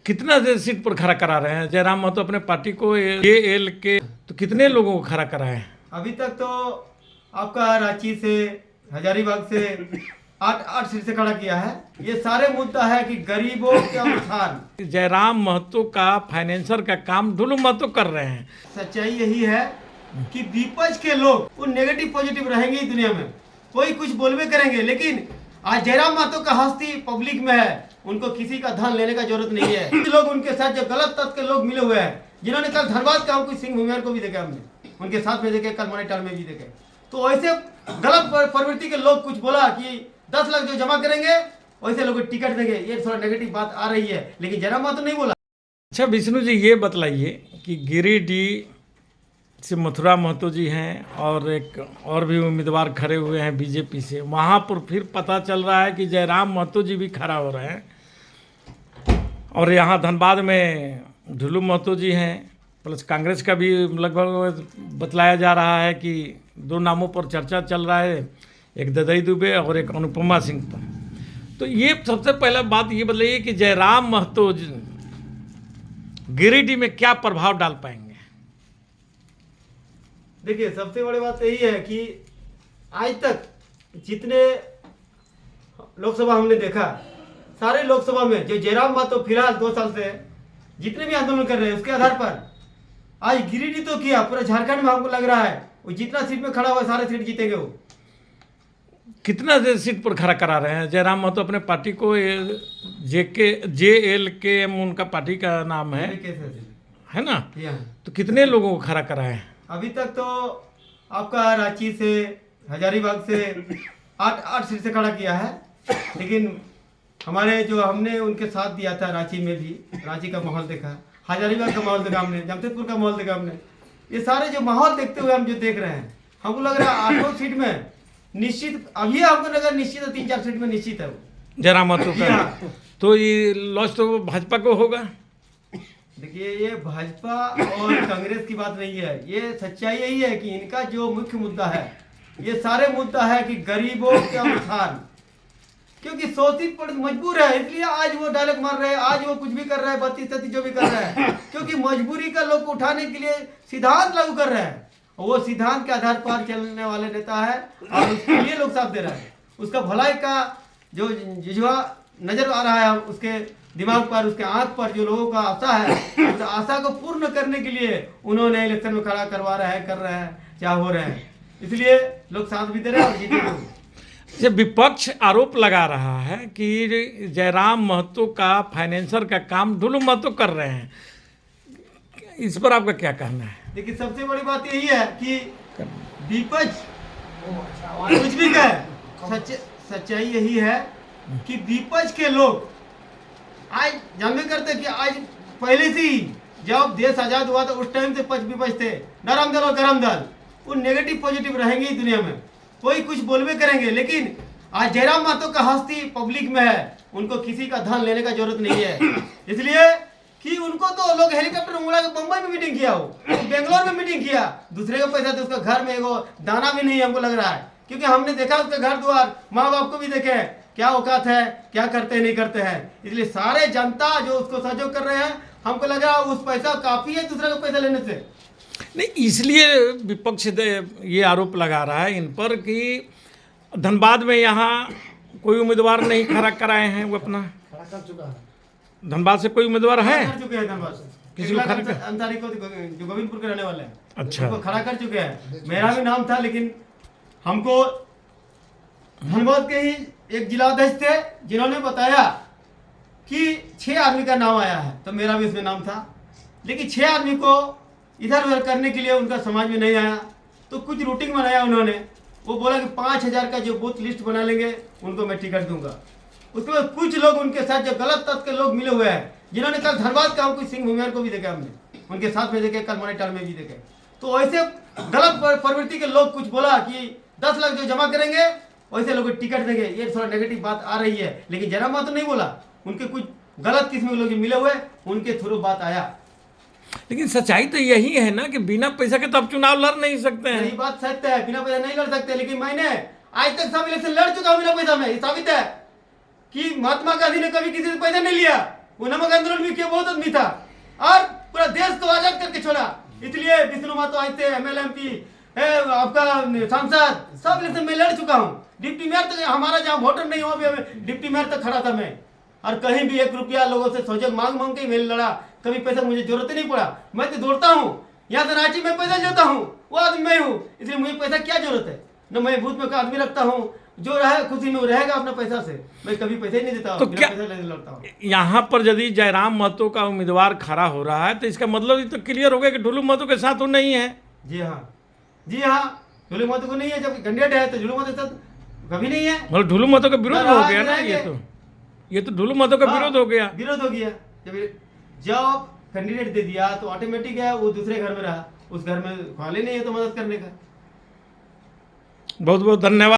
कितना सीट पर खड़ा करा रहे हैं जयराम महतो अपने पार्टी को एल के? तो कितने लोगों को खड़ा कराए हैं अभी तक? तो आपका रांची से, हजारीबाग से 8 सीट से खड़ा किया है। ये सारे मुद्दा है कि गरीबों के उत्थान। जयराम महतो का फाइनेंसर का काम ढुलू महतो कर रहे हैं। सच्चाई यही है कि विपक्ष के लोग वो नेगेटिव पॉजिटिव रहेंगे ही दुनिया में, कोई कुछ बोलबे करेंगे, लेकिन आज जयराम महतो का हस्ती पब्लिक में है, उनको किसी का धन लेने का जरूरत नहीं है। कुछ लोग उनके साथ जो गलत तत्व के लोग मिले हुए हैं, जिन्होंने कल धनबाद का कुछ सिंह भूमियार को भी देखा, हमने उनके साथ में देखे, कल मॉनिटर में भी देखे। तो ऐसे गलत प्रवृत्ति के लोग कुछ बोला कि 10 लाख जो जमा करेंगे वैसे लोग टिकट देंगे, ये थोड़ा नेगेटिव बात आ रही है, लेकिन जयराम महतो नहीं बोला। अच्छा विष्णु जी, ये बतलाइए कि गिरिडीह से मथुरा महतो जी हैं और एक और भी उम्मीदवार खड़े हुए हैं बीजेपी से, वहाँ पर फिर पता चल रहा है कि जयराम महतो जी भी खड़ा हो रहे हैं, और यहाँ धनबाद में ढुलू महतो जी हैं, प्लस कांग्रेस का भी लगभग बतलाया जा रहा है कि 2 नामों पर चर्चा चल रहा है, एक ददई दुबे और एक अनुपमा सिंह पर। तो ये सबसे पहला बात ये बताइए कि जयराम महतो गिरिडीह में क्या प्रभाव डाल पाएंगे? देखिए, सबसे बड़ी बात यही है कि आज तक जितने लोकसभा हमने देखा, सारे लोकसभा में जो जयराम महतो फिलहाल 2 साल से जितने भी आंदोलन कर रहे हैं, उसके आधार पर आज गिरिडीह तो किया, पूरा झारखंड में हमको लग रहा है वो जितना सीट में खड़ा हुआ सारे सीट जीतेंगे। वो कितना सीट पर खड़ा करा रहे हैं जयराम महतो अपने पार्टी को? JLKM उनका पार्टी का नाम है ना? तो कितने लोगों को खड़ा कराए हैं? अभी तक तो आपका रांची से, हजारीबाग से 8 सीट से खड़ा किया है, लेकिन हमारे जो हमने उनके साथ दिया था रांची में भी, रांची का माहौल देखा, हजारीबाग का माहौल देखा हमने, जमशेदपुर का माहौल देखा हमने। ये सारे जो माहौल देखते हुए हम जो देख रहे हैं, हमको लग रहा है 8 सीट में निश्चित, अभी हमको लगा निश्चित है 3-4 सीट में निश्चित है जयराम महतो का। तो ये लॉस तो भाजपा को होगा। देखिए, ये भाजपा और कांग्रेस की बात नहीं है, ये सच्चाई यही है कि इनका जो मुख्य मुद्दा है, ये सारे मुद्दा है कि गरीबों के उत्थान, क्योंकि शोषित पर मजबूर है, इसलिए आज वो डायलॉग मार रहे हैं, आज वो कुछ भी कर रहे हैं, 32-33 जो भी कर रहे हैं, क्योंकि मजबूरी का लोग को उठाने के लिए सिद्धांत लागू कर रहे हैं, और वो सिद्धांत के आधार पर चलने वाले नेता है, और उसके लिए लोग साथ दे रहे हैं। उसका भलाई का जो जुझवा नजर आ रहा है उसके दिमाग पर, उसके आंख पर, जो लोगों का आशा है, उस आशा को पूर्ण करने के लिए उन्होंने इलेक्शन में खड़ा करवा रहे हैं, कर रहे हैं, क्या हो रहे हैं, इसलिए लोग साथ भी दे रहे हैं और जीतेंगे। जब विपक्ष आरोप लगा रहा है कि जयराम महतो का फाइनेंसर का काम ढुलू महतो कर रहे हैं, इस पर आपका क्या कहना है? देखिए, सबसे बड़ी बात यही है कि विपक्ष कुछ भी कहे, सच्चाई यही है कि विपक्ष के लोग आज जानबे करते कि आज पहले से ही जब देश आजाद हुआ तो उस टाइम से विपक्ष थे, नरम दल और गरम दल, वो नेगेटिव पॉजिटिव रहेंगे ही दुनिया में, कोई कुछ बोलबे करेंगे, लेकिन आज जयराम महतो का हस्ती पब्लिक में है, उनको किसी का धन लेने का जरूरत नहीं है, इसलिए कि उनको तो लोग हेलीकॉप्टर उड़ा के बम्बई में मीटिंग किया हो, बेंगलोर में मीटिंग किया, दूसरे का पैसा तो उसका घर में एगो दाना भी नहीं हमको लग रहा है, क्योंकि हमने देखा उसका घर द्वार, माँ बाप को भी देखे क्या औकात है, क्या करते हैं नहीं करते हैं, इसलिए सारे जनता जो उसको सहयोग कर रहे हैं, हमको लग रहा है उस पैसा काफी है दूसरे का पैसा लेने से। नहीं, इसलिए विपक्ष ये आरोप लगा रहा है इन पर कि धनबाद में यहाँ कोई उम्मीदवार नहीं खड़ा कराए हैं, वो अपना खड़ा कर चुका है, धनबाद से कोई उम्मीदवार है, कर चुके हैं धनबाद से, किसी को खड़ा अंसारी को जो गोविंदपुर के रहने वाले हैं, अच्छा, उनको खड़ा कर चुके हैं। मेरा भी नाम था, लेकिन हमको धनबाद के ही एक जिलाध्यक्ष थे जिन्होंने बताया कि 6 आदमी का नाम आया है, तो मेरा भी इसमें नाम था, लेकिन 6 आदमी को इधर उधर करने के लिए उनका समाज में नहीं आया, तो कुछ रूटिंग बनाया उन्होंने, वो बोला कि 5000 का जो बूथ लिस्ट बना लेंगे उनको मैं टिकट दूंगा। उसके बाद कुछ लोग उनके साथ जो गलत तत्व के लोग मिले हुए हैं, जिन्होंने कल धनबाद का कुछ सिंह भूमियार को भी देखा, हमने उनके साथ में देखे, कल मॉनिटर में भी देखे। तो ऐसे गलत प्रवृत्ति के लोग कुछ बोला कि 10 लाख जो जमा करेंगे वैसे लोग टिकट देंगे, ये थोड़ा नेगेटिव बात आ रही है, लेकिन जयराम महतो नहीं बोला, उनके कुछ गलत किस्म के लोग मिले हुए, उनके थ्रू बात आया। लेकिन सच्चाई तो यही है ना कि बिना पैसा के तो आप चुनाव लड़ नहीं सकते हैं। यही बात सत्य है, बिना पैसा नहीं लड़ सकते, लेकिन मैंने आज तक सब इलेक्शन लड़ चुका हूं बिना पैसा में, ये साबित है कि महात्मा गांधी ने कभी किसी से पैसा नहीं लिया, वो नमक आंदोलन भी किया, बहुत आदमी था और पूरा देश को आजाद करके छोड़ा। इसलिए विष्णु महतो आज थे, MLMP आपका सांसद सब इलेक्शन में लड़ चुका हूँ। डिप्टी मेयर तक हमारा जहाँ वोटर नहीं हुआ भी हमें डिप्टी मेयर तक खड़ा था मैं, और कहीं भी 1 रुपया लोगों से सहयोग मांग मांग के मैंने लड़ा। कभी पैसा मुझे जरूरत ही नहीं पड़ा, मैं तो दौड़ता हूँ यहाँ से रांची में पैदल जाता हूँ, वो आदमी मैं हूँ, इसलिए मुझे पैसा क्या जरूरत है। न मैं बूथ में का आदमी रखता हूँ, जो रहे खुशी में वो रहेगा अपना पैसा से, मैं कभी पैसे ही नहीं देता तो बिना क्या पैसे लेने लड़ता हूँ। यहाँ पर यदि जयराम महतो का उम्मीदवार खड़ा हो रहा है तो इसका मतलब ये तो क्लियर हो गया कि ढुलू महतो के साथ वो नहीं है। जी हाँ, जी हाँ, ढुलू महतो को नहीं है, जब कैंडिडेट है तो ढुलू महतो के साथ कभी नहीं है। मतलब ढुलू महतो का विरोध हो गया ना, रहेंगे। ये तो ढुलू महतो का हाँ, विरोध हो गया। विरोध हो गया। जब कैंडिडेट दे दिया तो ऑटोमेटिक है वो दूसरे घर में रहा, उस घर में खाली नहीं है तो मदद करने का। बहुत बहुत धन्यवाद।